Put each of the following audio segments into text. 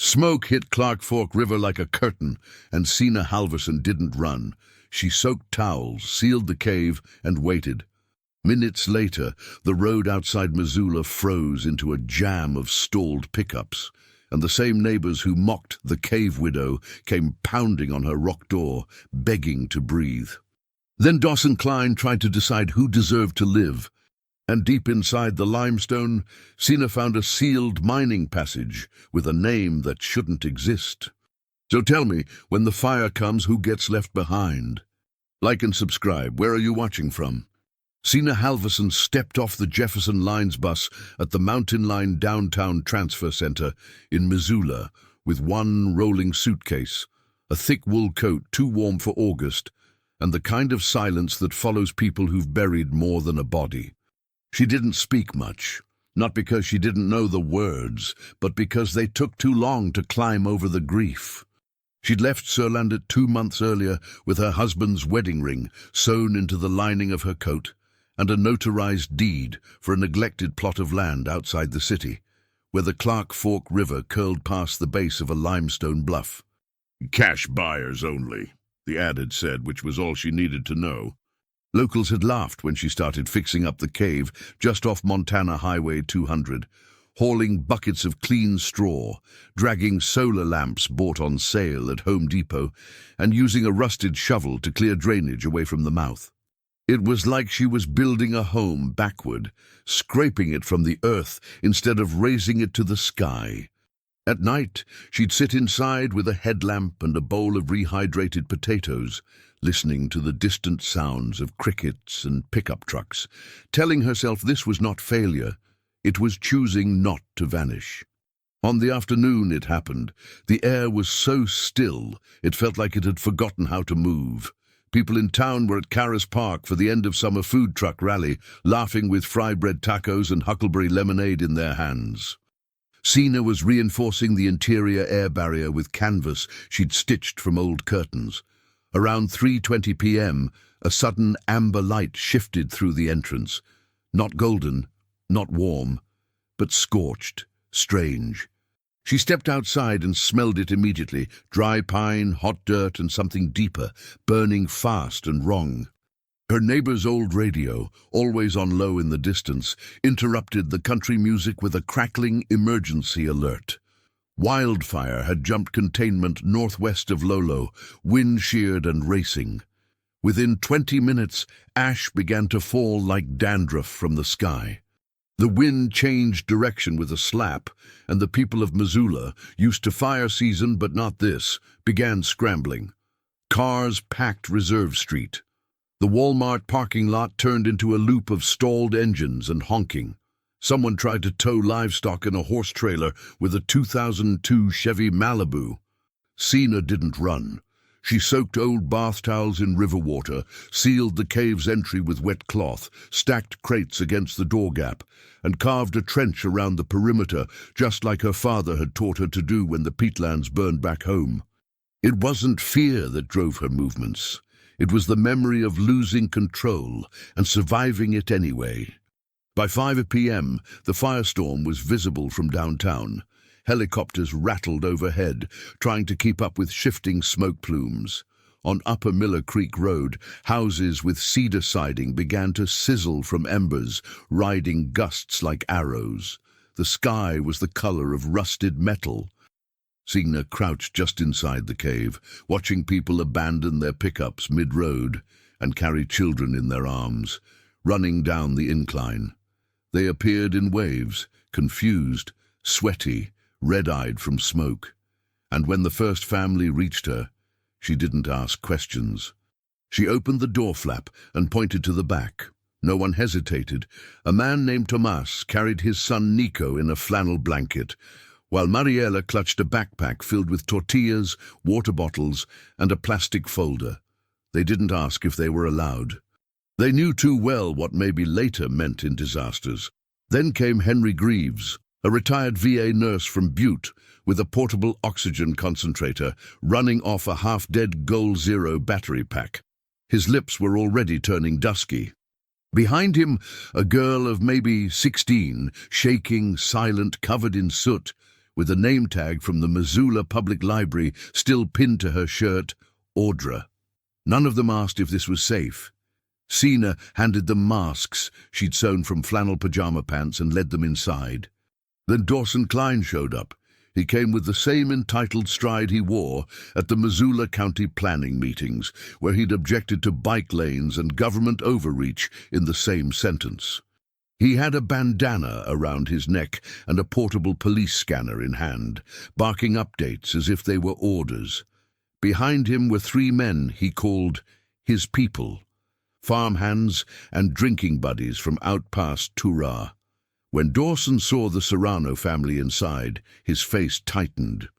Smoke hit Clark Fork River like a curtain, and Sina Halverson didn't run. She soaked towels, sealed the cave, and waited. Minutes later, the road outside Missoula froze into a jam of stalled pickups, and the same neighbors who mocked the cave widow came pounding on her rock door, begging to breathe. Then Dawson Klein tried to decide who deserved to live, and deep inside the limestone, Sina found a sealed mining passage with a name that shouldn't exist. So tell me, when the fire comes, who gets left behind? Like and subscribe. Where are you watching from? Sina Halverson stepped off the Jefferson Lines bus at the Mountain Line Downtown Transfer Center in Missoula with one rolling suitcase, a thick wool coat too warm for August, and the kind of silence that follows people who've buried more than a body. She didn't speak much, not because she didn't know the words, but because they took too long to climb over the grief. She'd left Surlander 2 months earlier with her husband's wedding ring sewn into the lining of her coat and a notarized deed for a neglected plot of land outside the city, where the Clark Fork River curled past the base of a limestone bluff. "Cash buyers only," the ad had said, which was all she needed to know. Locals had laughed when she started fixing up the cave just off Montana Highway 200, hauling buckets of clean straw, dragging solar lamps bought on sale at Home Depot, and using a rusted shovel to clear drainage away from the mouth. It was like she was building a home backward, scraping it from the earth instead of raising it to the sky. At night, she'd sit inside with a headlamp and a bowl of rehydrated potatoes, listening to the distant sounds of crickets and pickup trucks, telling herself this was not failure, it was choosing not to vanish. On the afternoon it happened. The air was so still, it felt like it had forgotten how to move. People in town were at Caras Park for the end-of-summer food truck rally, laughing with fry bread tacos and huckleberry lemonade in their hands. Sina was reinforcing the interior air barrier with canvas she'd stitched from old curtains. Around 3:20 p.m., a sudden amber light shifted through the entrance. Not golden, not warm, but scorched, strange. She stepped outside and smelled it immediately, dry pine, hot dirt, and something deeper, burning fast and wrong. Her neighbor's old radio, always on low in the distance, interrupted the country music with a crackling emergency alert. Wildfire had jumped containment northwest of Lolo, wind-sheared and racing. Within 20 minutes, ash began to fall like dandruff from the sky. The wind changed direction with a slap, and the people of Missoula, used to fire season but not this, began scrambling. Cars packed Reserve Street. The Walmart parking lot turned into a loop of stalled engines and honking. Someone tried to tow livestock in a horse trailer with a 2002 Chevy Malibu. Sina didn't run. She soaked old bath towels in river water, sealed the cave's entry with wet cloth, stacked crates against the door gap, and carved a trench around the perimeter, just like her father had taught her to do when the peatlands burned back home. It wasn't fear that drove her movements. It was the memory of losing control and surviving it anyway. By 5 p.m., the firestorm was visible from downtown. Helicopters rattled overhead, trying to keep up with shifting smoke plumes. On Upper Miller Creek Road, houses with cedar siding began to sizzle from embers, riding gusts like arrows. The sky was the color of rusted metal. Sina crouched just inside the cave, watching people abandon their pickups mid-road and carry children in their arms, running down the incline. They appeared in waves, confused, sweaty, red-eyed from smoke. And when the first family reached her, she didn't ask questions. She opened the door flap and pointed to the back. No one hesitated. A man named Tomas carried his son Nico in a flannel blanket, while Mariela clutched a backpack filled with tortillas, water bottles, and a plastic folder. They didn't ask if they were allowed. They knew too well what maybe later meant in disasters. Then came Henry Greaves, a retired VA nurse from Butte with a portable oxygen concentrator running off a half-dead Goal Zero battery pack. His lips were already turning dusky. Behind him, a girl of maybe 16, shaking, silent, covered in soot, with a name tag from the Missoula Public Library still pinned to her shirt, Audra. None of them asked if this was safe. Sina handed them masks she'd sewn from flannel pajama pants and led them inside. Then Dawson Klein showed up. He came with the same entitled stride he wore at the Missoula County planning meetings, where he'd objected to bike lanes and government overreach in the same sentence. He had a bandana around his neck and a portable police scanner in hand, barking updates as if they were orders. Behind him were 3 men he called his people, farmhands and drinking buddies from out past Tura. When Dawson saw the Serrano family inside, his face tightened.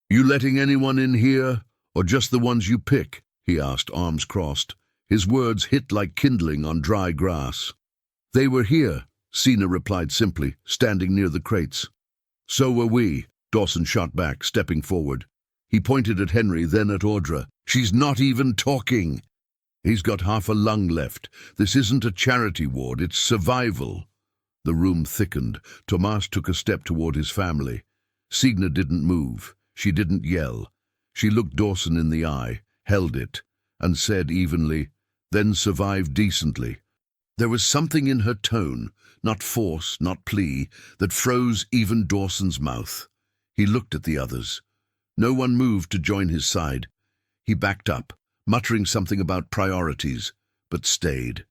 "You letting anyone in here, or just the ones you pick?" he asked, arms crossed. His words hit like kindling on dry grass. "They were here," Sina replied simply, standing near the crates. "So were we," Dawson shot back, stepping forward. He pointed at Henry, then at Audra. "She's not even talking." "He's got half a lung left. This isn't a charity ward, it's survival." The room thickened. Tomas took a step toward his family. Signa didn't move. She didn't yell. She looked Dawson in the eye, held it, and said evenly, "Then survive decently." There was something in her tone, not force, not plea, that froze even Dawson's mouth. He looked at the others. No one moved to join his side. He backed up, muttering something about priorities, but stayed.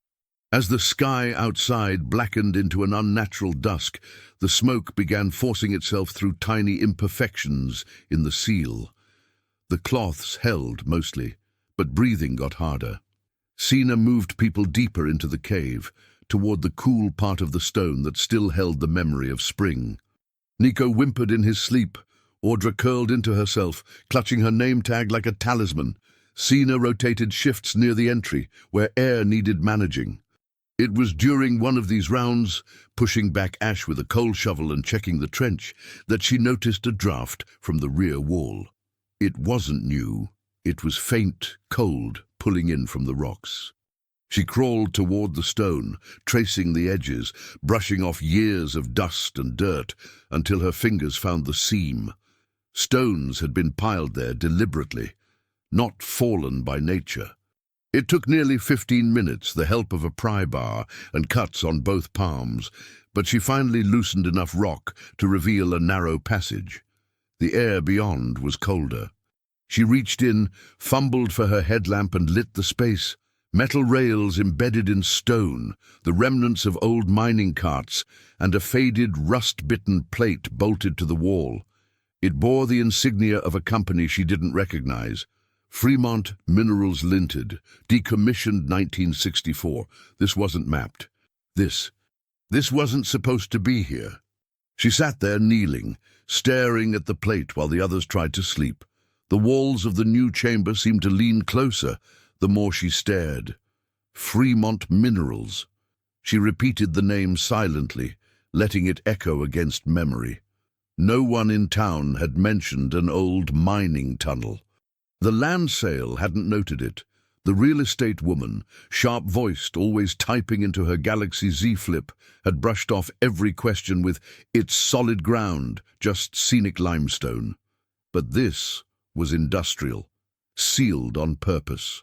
As the sky outside blackened into an unnatural dusk, the smoke began forcing itself through tiny imperfections in the seal. The cloths held mostly, but breathing got harder. Sina moved people deeper into the cave, toward the cool part of the stone that still held the memory of spring. Nico whimpered in his sleep. Audra curled into herself, clutching her name tag like a talisman. Sina rotated shifts near the entry, where air needed managing. It was during one of these rounds, pushing back ash with a coal shovel and checking the trench, that she noticed a draft from the rear wall. It wasn't new. It was faint, cold, pulling in from the rocks. She crawled toward the stone, tracing the edges, brushing off years of dust and dirt, until her fingers found the seam. Stones had been piled there deliberately, not fallen by nature. It took nearly 15 minutes, the help of a pry bar and cuts on both palms, but she finally loosened enough rock to reveal a narrow passage. The air beyond was colder. She reached in, fumbled for her headlamp and lit the space. Metal rails embedded in stone, the remnants of old mining carts, and a faded, rust-bitten plate bolted to the wall. It bore the insignia of a company she didn't recognize. Fremont Minerals Limited, decommissioned 1964. This wasn't mapped. This wasn't supposed to be here. She sat there kneeling, staring at the plate while the others tried to sleep. The walls of the new chamber seemed to lean closer the more she stared. Fremont Minerals. She repeated the name silently, letting it echo against memory. No one in town had mentioned an old mining tunnel. The land sale hadn't noted it. The real estate woman, sharp-voiced, always typing into her Galaxy Z Flip, had brushed off every question with, "It's solid ground, just scenic limestone." But this was industrial, sealed on purpose.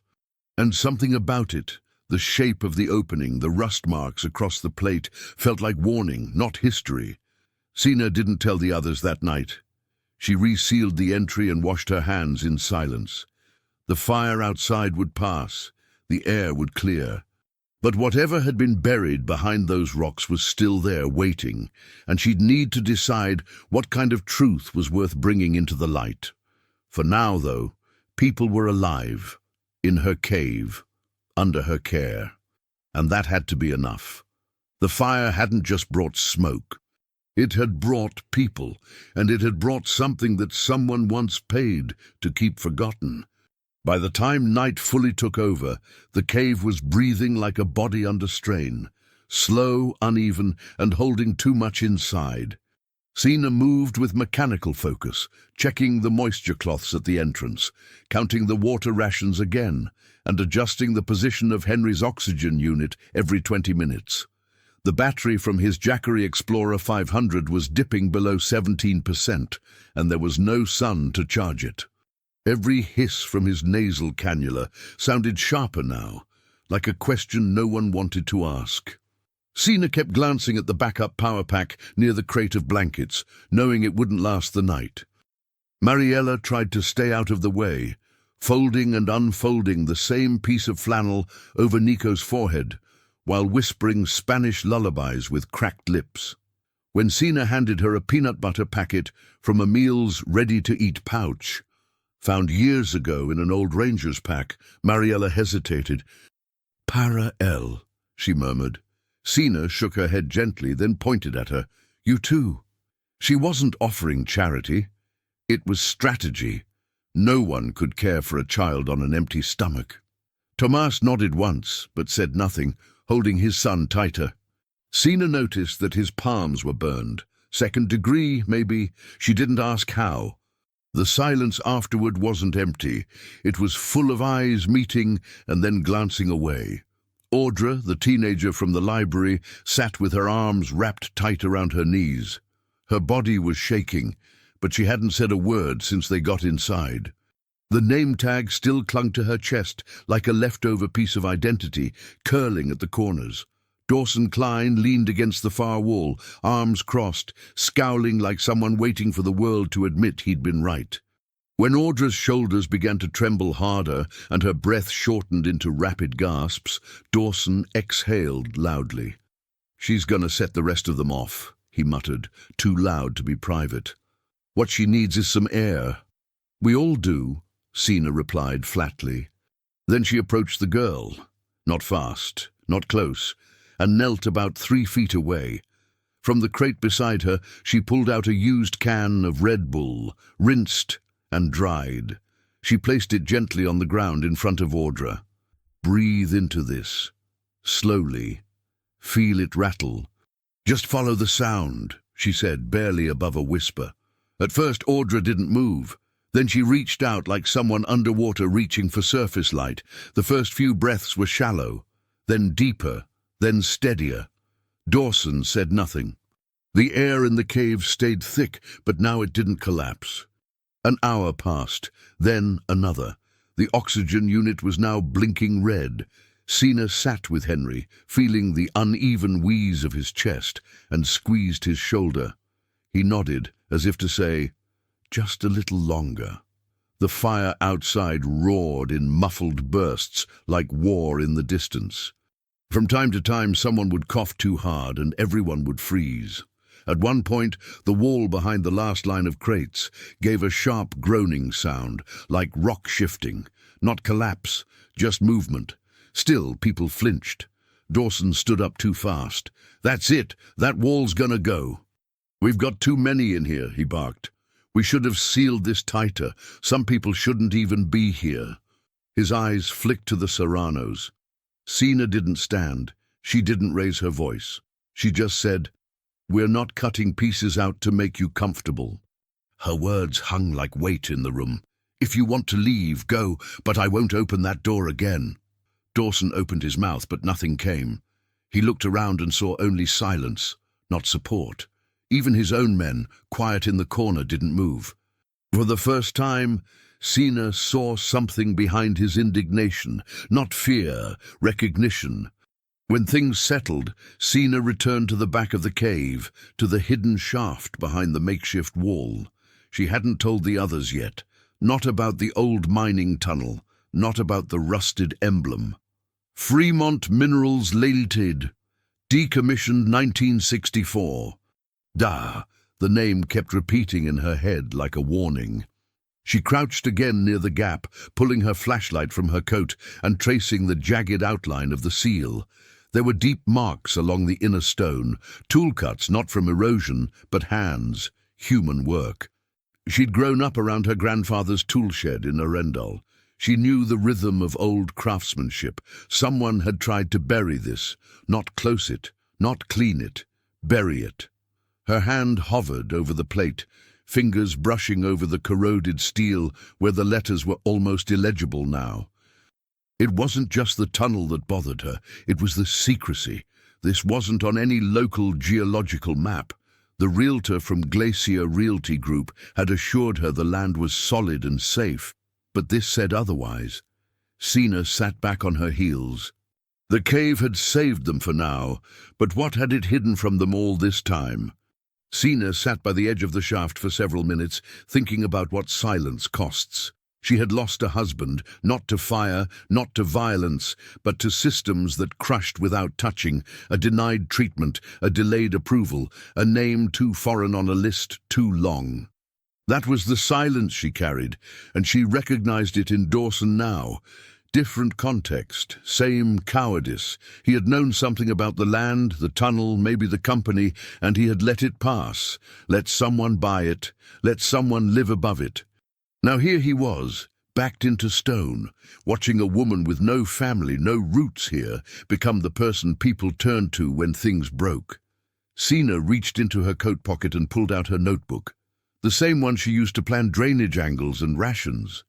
And something about it, the shape of the opening, the rust marks across the plate, felt like warning, not history. Sina didn't tell the others that night. She resealed the entry and washed her hands in silence. The fire outside would pass, the air would clear. But whatever had been buried behind those rocks was still there, waiting, and she'd need to decide what kind of truth was worth bringing into the light. For now, though, people were alive, in her cave, under her care, and that had to be enough. The fire hadn't just brought smoke. It had brought people, and it had brought something that someone once paid to keep forgotten. By the time night fully took over, the cave was breathing like a body under strain, slow, uneven, and holding too much inside. Sina moved with mechanical focus, checking the moisture cloths at the entrance, counting the water rations again, and adjusting the position of Henry's oxygen unit every 20 minutes. The battery from his Jackery Explorer 500 was dipping below 17%, and there was no sun to charge it. Every hiss from his nasal cannula sounded sharper now, like a question no one wanted to ask. Sina kept glancing at the backup power pack near the crate of blankets, knowing it wouldn't last the night. Mariella tried to stay out of the way, folding and unfolding the same piece of flannel over Nico's forehead, while whispering Spanish lullabies with cracked lips. When Sina handed her a peanut butter packet from a meal's ready-to-eat pouch, found years ago in an old ranger's pack, Mariella hesitated. "Para L," she murmured. Sina shook her head gently, then pointed at her. "You too." She wasn't offering charity. It was strategy. No one could care for a child on an empty stomach. Tomas nodded once, but said nothing, holding his son tighter. Sina noticed that his palms were burned. Second degree, maybe. She didn't ask how. The silence afterward wasn't empty. It was full of eyes meeting and then glancing away. Audra, the teenager from the library, sat with her arms wrapped tight around her knees. Her body was shaking, but she hadn't said a word since they got inside. The name tag still clung to her chest like a leftover piece of identity, curling at the corners. Dawson Klein leaned against the far wall, arms crossed, scowling like someone waiting for the world to admit he'd been right. When Audra's shoulders began to tremble harder and her breath shortened into rapid gasps, Dawson exhaled loudly. "She's gonna set the rest of them off," he muttered, too loud to be private. "What she needs is some air." "We all do," Sina replied flatly. Then she approached the girl, not fast, not close, and knelt about 3 feet away. From the crate beside her, she pulled out a used can of Red Bull, rinsed and dried. She placed it gently on the ground in front of Audra. "Breathe into this. Slowly. Feel it rattle. Just follow the sound," she said, barely above a whisper. At first, Audra didn't move. Then she reached out like someone underwater reaching for surface light. The first few breaths were shallow, then deeper, then steadier. Dawson said nothing. The air in the cave stayed thick, but now it didn't collapse. An hour passed, then another. The oxygen unit was now blinking red. Sina sat with Henry, feeling the uneven wheeze of his chest, and squeezed his shoulder. He nodded, as if to say, "Just a little longer." The fire outside roared in muffled bursts, like war in the distance. From time to time, someone would cough too hard and everyone would freeze. At one point, the wall behind the last line of crates gave a sharp groaning sound, like rock shifting. Not collapse, just movement. Still, people flinched. Dawson stood up too fast. "That's it, that wall's gonna go." "We've got too many in here," he barked. "We should have sealed this tighter. Some people shouldn't even be here." His eyes flicked to the Serranos. Sina didn't stand. She didn't raise her voice. She just said, "We're not cutting pieces out to make you comfortable." Her words hung like weight in the room. "If you want to leave, go, but I won't open that door again." Dawson opened his mouth, but nothing came. He looked around and saw only silence, not support. Even his own men, quiet in the corner, didn't move. For the first time, Sina saw something behind his indignation, not fear, recognition. When things settled, Sina returned to the back of the cave, to the hidden shaft behind the makeshift wall. She hadn't told the others yet, not about the old mining tunnel, not about the rusted emblem. Fremont Minerals Limited, decommissioned 1964. Da, the name kept repeating in her head like a warning. She crouched again near the gap, pulling her flashlight from her coat and tracing the jagged outline of the seal. There were deep marks along the inner stone, tool cuts not from erosion, but hands, human work. She'd grown up around her grandfather's tool shed in Arendal. She knew the rhythm of old craftsmanship. Someone had tried to bury this, not close it, not clean it, bury it. Her hand hovered over the plate, fingers brushing over the corroded steel where the letters were almost illegible now. It wasn't just the tunnel that bothered her, it was the secrecy, This wasn't on any local geological map. The realtor from Glacier Realty Group had assured her the land was solid and safe, but this said otherwise. Sina sat back on her heels. The cave had saved them for now, but what had it hidden from them all this time? Sina sat by the edge of the shaft for several minutes, thinking about what silence costs. She had lost a husband, not to fire, not to violence, but to systems that crushed without touching, a denied treatment, a delayed approval, a name too foreign on a list too long. That was the silence she carried, and she recognized it in Dawson now. Different context, same cowardice. He had known something about the land, the tunnel, maybe the company, and he had let it pass. Let someone buy it, let someone live above it. Now here he was, backed into stone, watching a woman with no family, no roots here, become the person people turned to when things broke. Sina reached into her coat pocket and pulled out her notebook, the same one she used to plan drainage angles and rations.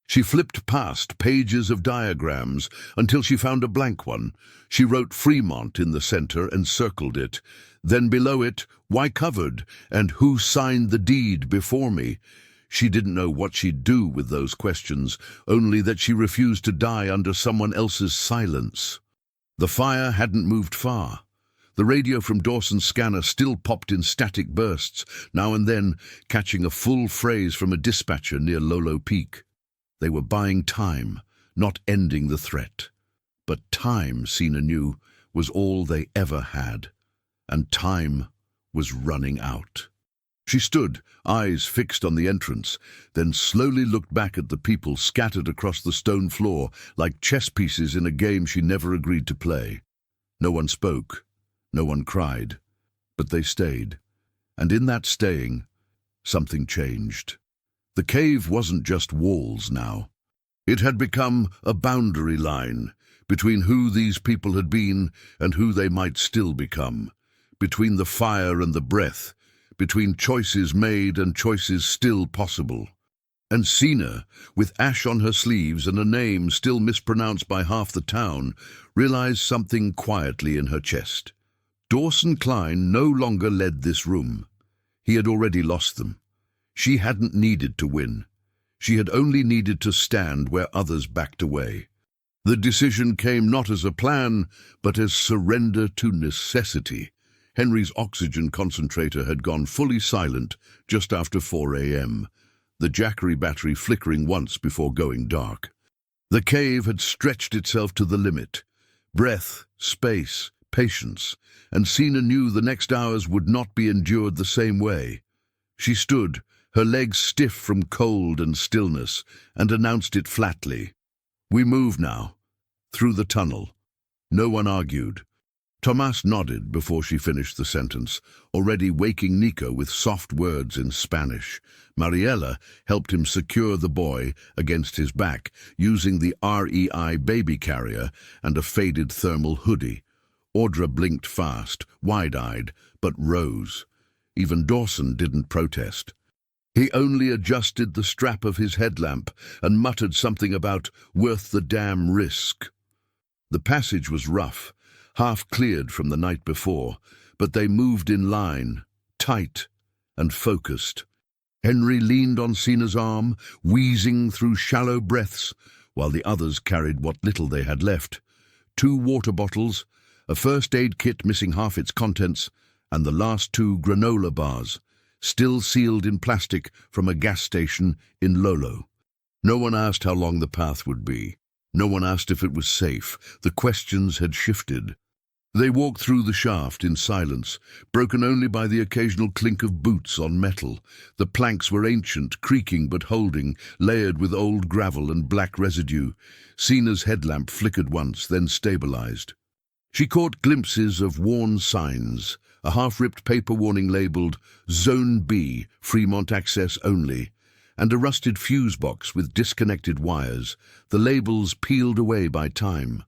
She flipped past pages of diagrams until she found a blank one. She wrote Fremont in the center and circled it. Then below it, why covered, and who signed the deed before me? She didn't know what she'd do with those questions, only that she refused to die under someone else's silence. The fire hadn't moved far. The radio from Dawson's scanner still popped in static bursts, now and then catching a full phrase from a dispatcher near Lolo Peak. They were buying time, not ending the threat. But time, Sina knew, was all they ever had. And time was running out. She stood, eyes fixed on the entrance, then slowly looked back at the people scattered across the stone floor like chess pieces in a game she never agreed to play. No one spoke, no one cried, but they stayed. And in that staying, something changed. The cave wasn't just walls now. It had become a boundary line between who these people had been and who they might still become, between the fire and the breath, between choices made and choices still possible. And Sina, with ash on her sleeves and a name still mispronounced by half the town, realized something quietly in her chest. Dawson Klein no longer led this room. He had already lost them. She hadn't needed to win. She had only needed to stand where others backed away. The decision came not as a plan, but as surrender to necessity. Henry's oxygen concentrator had gone fully silent just after 4 a.m., the Jackery battery flickering once before going dark. The cave had stretched itself to the limit. Breath, space, patience, and Sina knew the next hours would not be endured the same way. She stood, her legs stiff from cold and stillness, and announced it flatly. "We move now. Through the tunnel." No one argued. Tomas nodded before she finished the sentence, already waking Nico with soft words in Spanish. Mariela helped him secure the boy against his back, using the REI baby carrier and a faded thermal hoodie. Audra blinked fast, wide-eyed, but rose. Even Dawson didn't protest. He only adjusted the strap of his headlamp and muttered something about worth the damn risk. The passage was rough, half cleared from the night before, but they moved in line, tight and focused. Henry leaned on Sina's arm, wheezing through shallow breaths, while the others carried what little they had left. 2 water bottles, a first aid kit missing half its contents, and the last 2 granola bars, still sealed in plastic from a gas station in Lolo. No one asked how long the path would be. No one asked if it was safe. The questions had shifted. They walked through the shaft in silence, broken only by the occasional clink of boots on metal. The planks were ancient, creaking but holding, layered with old gravel and black residue. Sina's headlamp flickered once, then stabilized. She caught glimpses of worn signs, a half-ripped paper warning labeled Zone B, Fremont access only, and a rusted fuse box with disconnected wires, the labels peeled away by time.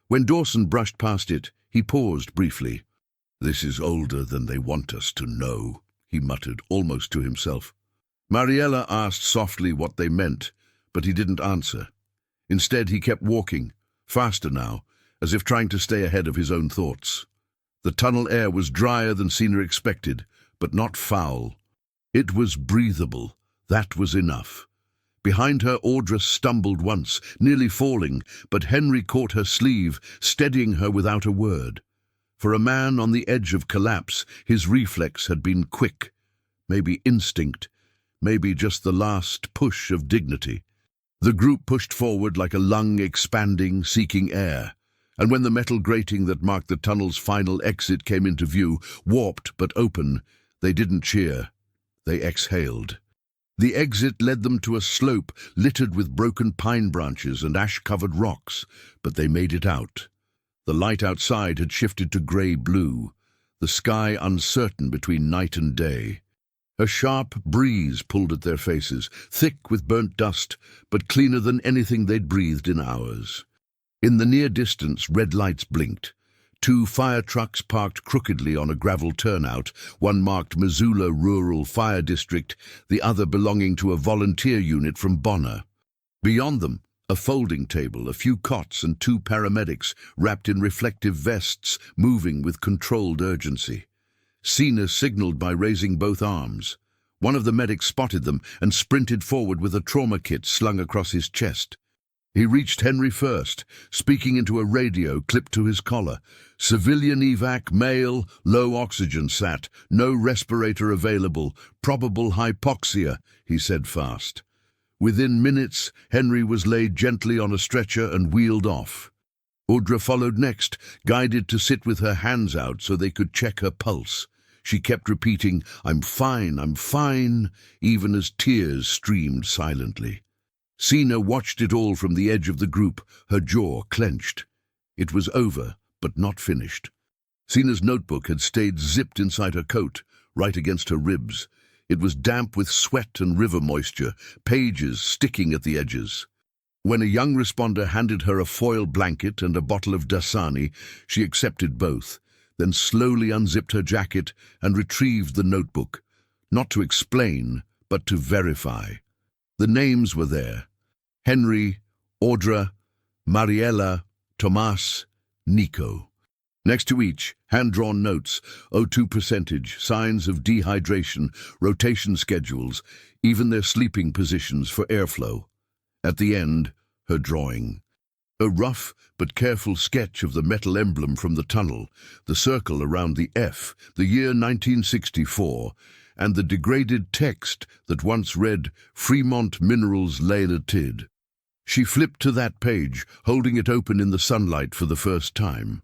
When Dawson brushed past it, he paused briefly. "This is older than they want us to know," he muttered, almost to himself. Mariela asked softly what they meant, but he didn't answer. Instead, he kept walking, faster now, as if trying to stay ahead of his own thoughts. The tunnel air was drier than Sina expected, but not foul. It was breathable. That was enough. Behind her, Audra stumbled once, nearly falling, but Henry caught her sleeve, steadying her without a word. For a man on the edge of collapse, his reflex had been quick, maybe instinct, maybe just the last push of dignity. The group pushed forward like a lung expanding, seeking air, and when the metal grating that marked the tunnel's final exit came into view, warped but open, they didn't cheer. They exhaled. The exit led them to a slope littered with broken pine branches and ash-covered rocks, but they made it out. The light outside had shifted to grey-blue, the sky uncertain between night and day. A sharp breeze pulled at their faces, thick with burnt dust, but cleaner than anything they'd breathed in hours. In the near distance, red lights blinked. 2 fire trucks parked crookedly on a gravel turnout, one marked Missoula Rural Fire District, the other belonging to a volunteer unit from Bonner. Beyond them, a folding table, a few cots, and 2 paramedics, wrapped in reflective vests, moving with controlled urgency. Sina signaled by raising both arms. One of the medics spotted them and sprinted forward with a trauma kit slung across his chest. He reached Henry first, speaking into a radio clipped to his collar. "Civilian evac, male, low oxygen sat, no respirator available, probable hypoxia," he said fast. Within minutes, Henry was laid gently on a stretcher and wheeled off. Audra followed next, guided to sit with her hands out so they could check her pulse. She kept repeating, I'm fine," even as tears streamed silently. Sina watched it all from the edge of the group, her jaw clenched. It was over, but not finished. Sina's notebook had stayed zipped inside her coat, right against her ribs. It was damp with sweat and river moisture, pages sticking at the edges. When a young responder handed her a foil blanket and a bottle of Dasani, she accepted both, then slowly unzipped her jacket and retrieved the notebook, not to explain, but to verify. The names were there. Henry, Audra, Mariella, Tomas, Nico. Next to each, hand-drawn notes, O2 percentage, signs of dehydration, rotation schedules, even their sleeping positions for airflow. At the end, her drawing. A rough but careful sketch of the metal emblem from the tunnel, the circle around the F, the year 1964, and the degraded text that once read, Fremont Minerals Limited. She flipped to that page, holding it open in the sunlight for the first time.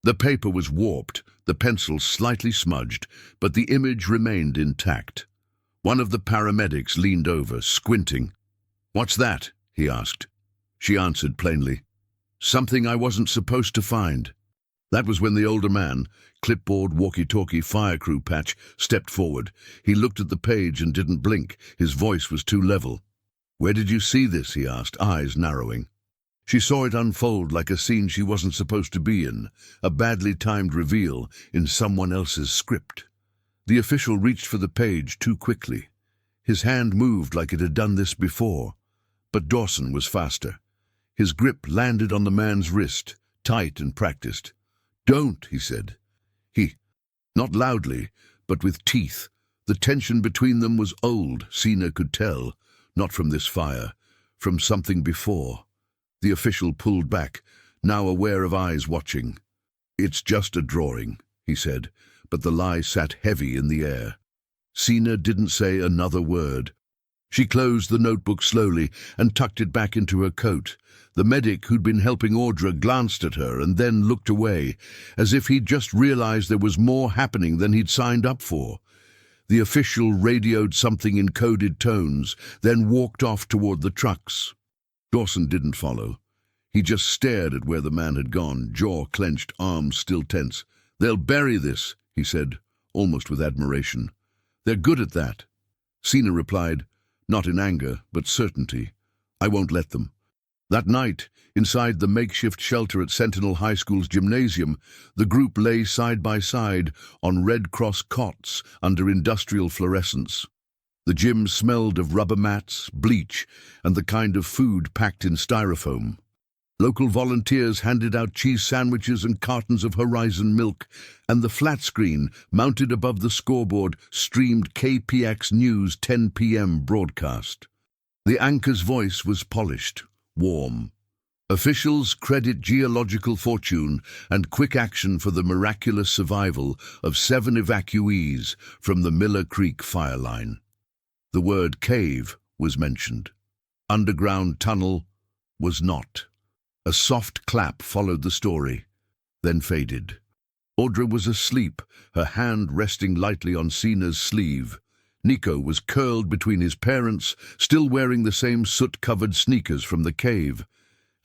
The paper was warped, the pencil slightly smudged, but the image remained intact. One of the paramedics leaned over, squinting. "What's that?" he asked. She answered plainly, "Something I wasn't supposed to find." That was when the older man, clipboard, walkie-talkie, fire crew patch, stepped forward. He looked at the page and didn't blink. His voice was too level. "Where did you see this?" he asked, eyes narrowing. She saw it unfold like a scene she wasn't supposed to be in, a badly timed reveal in someone else's script. The official reached for the page too quickly. His hand moved like it had done this before, but Dawson was faster. His grip landed on the man's wrist, tight and practiced. "Don't," he said. Not loudly, but with teeth. The tension between them was old, Sina could tell, not from this fire, from something before. The official pulled back, now aware of eyes watching. "It's just a drawing," he said, but the lie sat heavy in the air. Sina didn't say another word. She closed the notebook slowly and tucked it back into her coat. The medic who'd been helping Audra glanced at her and then looked away, as if he'd just realized there was more happening than he'd signed up for. The official radioed something in coded tones, then walked off toward the trucks. Dawson didn't follow. He just stared at where the man had gone, jaw clenched, arms still tense. "They'll bury this," he said, almost with admiration. "They're good at that." Sina replied, not in anger, but certainty. "I won't let them." That night, inside the makeshift shelter at Sentinel High School's gymnasium, the group lay side by side on Red Cross cots under industrial fluorescence. The gym smelled of rubber mats, bleach, and the kind of food packed in styrofoam. Local volunteers handed out cheese sandwiches and cartons of Horizon milk, and the flat screen, mounted above the scoreboard, streamed KPX News 10 p.m. broadcast. The anchor's voice was polished, warm. Officials credit geological fortune and quick action for the miraculous survival of 7 evacuees from the Miller Creek fire line. The word cave was mentioned. Underground tunnel was not. A soft clap followed the story, then faded. Audra was asleep, her hand resting lightly on Sina's sleeve. Nico was curled between his parents, still wearing the same soot-covered sneakers from the cave.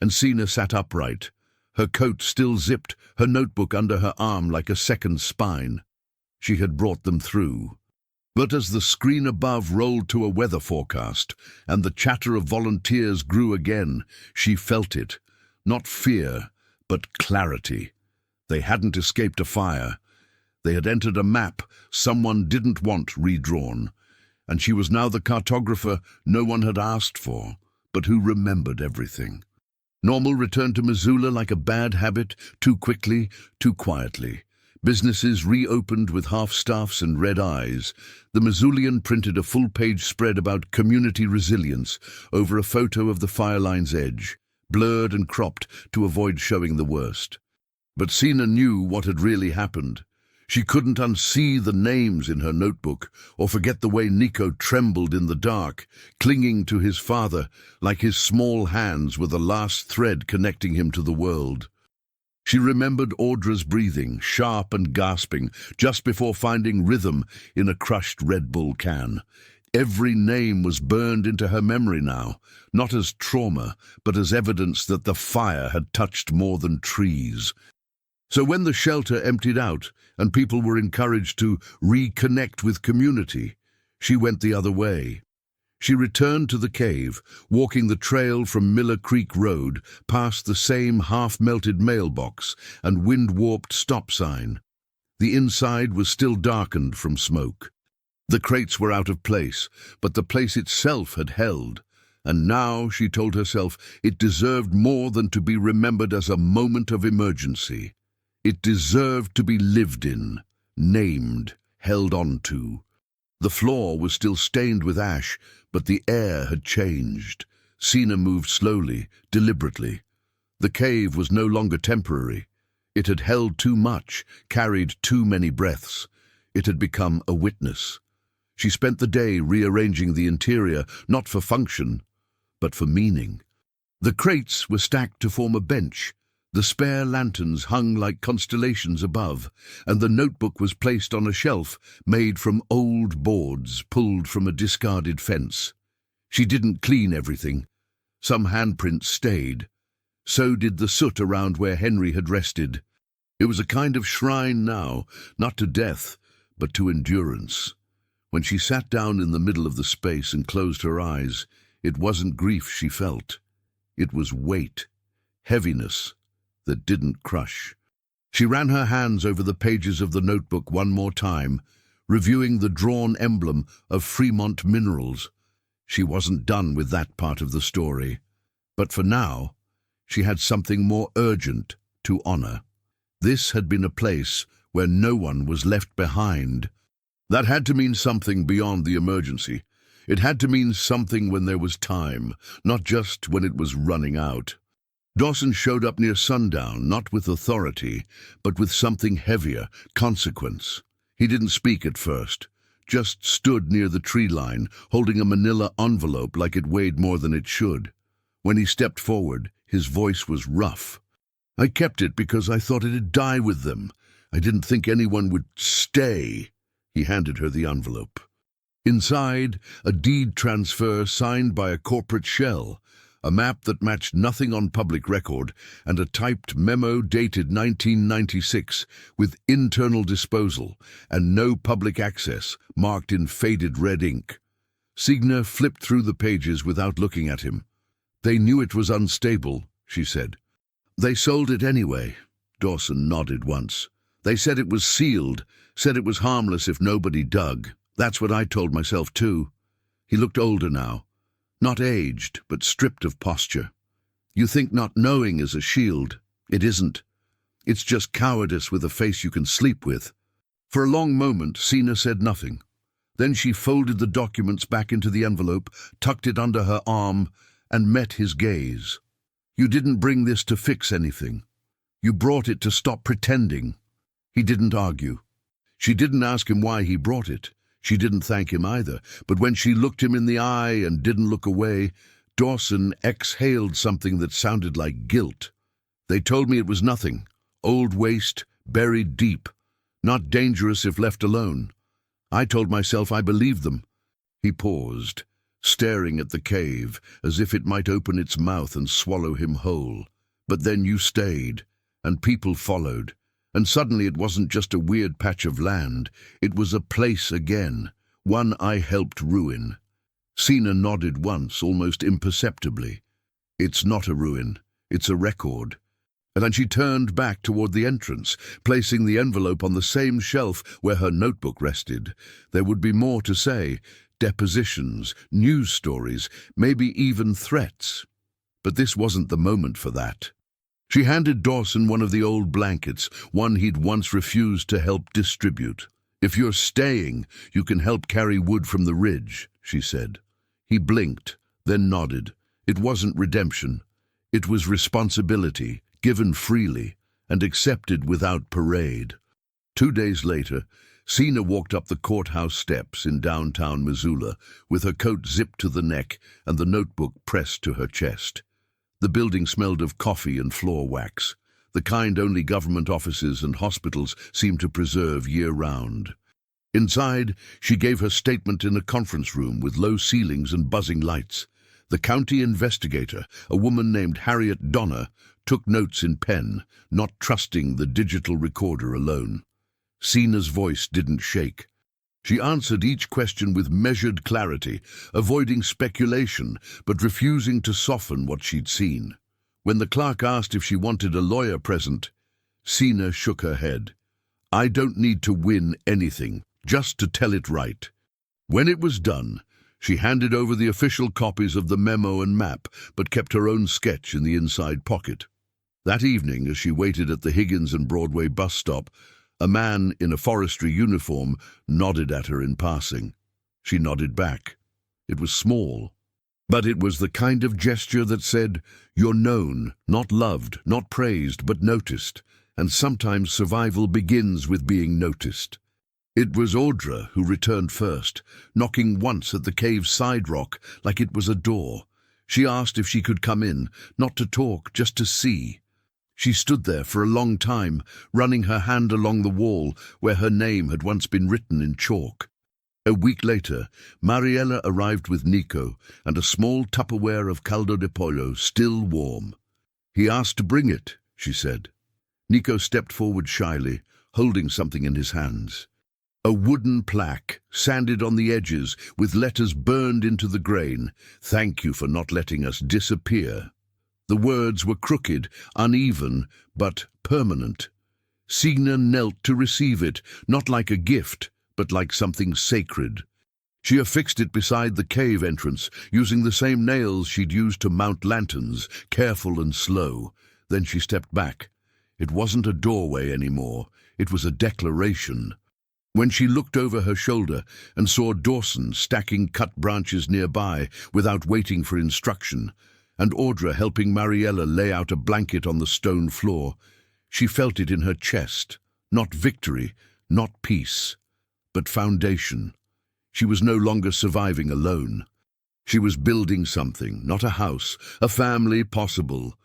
And Sina sat upright, her coat still zipped, her notebook under her arm like a second spine. She had brought them through. But as the screen above rolled to a weather forecast, and the chatter of volunteers grew again, she felt it. Not fear, but clarity. They hadn't escaped a fire. They had entered a map someone didn't want redrawn, and she was now the cartographer no one had asked for, but who remembered everything. Normal returned to Missoula like a bad habit, too quickly, too quietly. Businesses reopened with half-staffs and red eyes. The Missoulian printed a full-page spread about community resilience over a photo of the fire line's edge, blurred and cropped to avoid showing the worst. But Sina knew what had really happened. She couldn't unsee the names in her notebook or forget the way Nico trembled in the dark, clinging to his father like his small hands were the last thread connecting him to the world. She remembered Audra's breathing, sharp and gasping, just before finding rhythm in a crushed Red Bull can. Every name was burned into her memory now, not as trauma, but as evidence that the fire had touched more than trees. So when the shelter emptied out and people were encouraged to reconnect with community, she went the other way. She returned to the cave, walking the trail from Miller Creek Road, past the same half-melted mailbox and wind-warped stop sign. The inside was still darkened from smoke. The crates were out of place, but the place itself had held. And now, she told herself, it deserved more than to be remembered as a moment of emergency. It deserved to be lived in, named, held on to. The floor was still stained with ash, but the air had changed. Sina moved slowly, deliberately. The cave was no longer temporary. It had held too much, carried too many breaths. It had become a witness. She spent the day rearranging the interior, not for function, but for meaning. The crates were stacked to form a bench. The spare lanterns hung like constellations above, and the notebook was placed on a shelf made from old boards pulled from a discarded fence. She didn't clean everything. Some handprints stayed. So did the soot around where Henry had rested. It was a kind of shrine now, not to death, but to endurance. When she sat down in the middle of the space and closed her eyes, it wasn't grief she felt. It was weight, heaviness that didn't crush. She ran her hands over the pages of the notebook one more time, reviewing the drawn emblem of Fremont Minerals. She wasn't done with that part of the story. But for now, she had something more urgent to honor. This had been a place where no one was left behind. That had to mean something beyond the emergency. It had to mean something when there was time, not just when it was running out. Dawson showed up near sundown, not with authority, but with something heavier, consequence. He didn't speak at first, just stood near the tree line, holding a manila envelope like it weighed more than it should. When he stepped forward, his voice was rough. "I kept it because I thought it'd die with them. I didn't think anyone would stay." He handed her the envelope. Inside, a deed transfer signed by a corporate shell, a map that matched nothing on public record, and a typed memo dated 1996 with internal disposal and no public access marked in faded red ink. Signa flipped through the pages without looking at him. "They knew it was unstable," she said. "They sold it anyway." Dawson nodded once. "They said it was sealed, said it was harmless if nobody dug. That's what I told myself too." He looked older now. Not aged, but stripped of posture. You think not knowing is a shield. It isn't. It's just cowardice with a face you can sleep with. For a long moment, Sina said nothing. Then she folded the documents back into the envelope, tucked it under her arm, and met his gaze. You didn't bring this to fix anything. You brought it to stop pretending. He didn't argue. She didn't ask him why he brought it. She didn't thank him either, but when she looked him in the eye and didn't look away, Dawson exhaled something that sounded like guilt. They told me it was nothing. Old waste, buried deep. Not dangerous if left alone. I told myself I believed them. He paused, staring at the cave, as if it might open its mouth and swallow him whole. But then you stayed, and people followed. And suddenly it wasn't just a weird patch of land. It was a place again, one I helped ruin. Sina nodded once, almost imperceptibly. It's not a ruin, it's a record. And then she turned back toward the entrance, placing the envelope on the same shelf where her notebook rested. There would be more to say, depositions, news stories, maybe even threats. But this wasn't the moment for that. She handed Dawson one of the old blankets, one he'd once refused to help distribute. "If you're staying, you can help carry wood from the ridge," she said. He blinked, then nodded. It wasn't redemption. It was responsibility, given freely, and accepted without parade. 2 days later, Sina walked up the courthouse steps in downtown Missoula, with her coat zipped to the neck and the notebook pressed to her chest. The building smelled of coffee and floor wax, the kind only government offices and hospitals seemed to preserve year-round. Inside, she gave her statement in a conference room with low ceilings and buzzing lights. The county investigator, a woman named Harriet Donner, took notes in pen, not trusting the digital recorder alone. Sina's voice didn't shake. She answered each question with measured clarity, avoiding speculation, but refusing to soften what she'd seen. When the clerk asked if she wanted a lawyer present, Sina shook her head. "I don't need to win anything, just to tell it right." When it was done, she handed over the official copies of the memo and map, but kept her own sketch in the inside pocket. That evening, as she waited at the Higgins and Broadway bus stop, a man in a forestry uniform nodded at her in passing. She nodded back. It was small, but it was the kind of gesture that said, "You're known, not loved, not praised, but noticed, and sometimes survival begins with being noticed." It was Audra who returned first, knocking once at the cave's side rock like it was a door. She asked if she could come in, not to talk, just to see. She stood there for a long time, running her hand along the wall where her name had once been written in chalk. A week later, Mariella arrived with Nico and a small Tupperware of caldo de pollo, still warm. "He asked to bring it," she said. Nico stepped forward shyly, holding something in his hands. A wooden plaque, sanded on the edges, with letters burned into the grain. "Thank you for not letting us disappear." The words were crooked, uneven, but permanent. Sina knelt to receive it, not like a gift, but like something sacred. She affixed it beside the cave entrance, using the same nails she'd used to mount lanterns, careful and slow. Then she stepped back. It wasn't a doorway anymore. It was a declaration. When she looked over her shoulder and saw Dawson stacking cut branches nearby without waiting for instruction, and Audra helping Mariella lay out a blanket on the stone floor, she felt it in her chest. Not victory, not peace, but foundation. She was no longer surviving alone. She was building something, not a house, a family possible,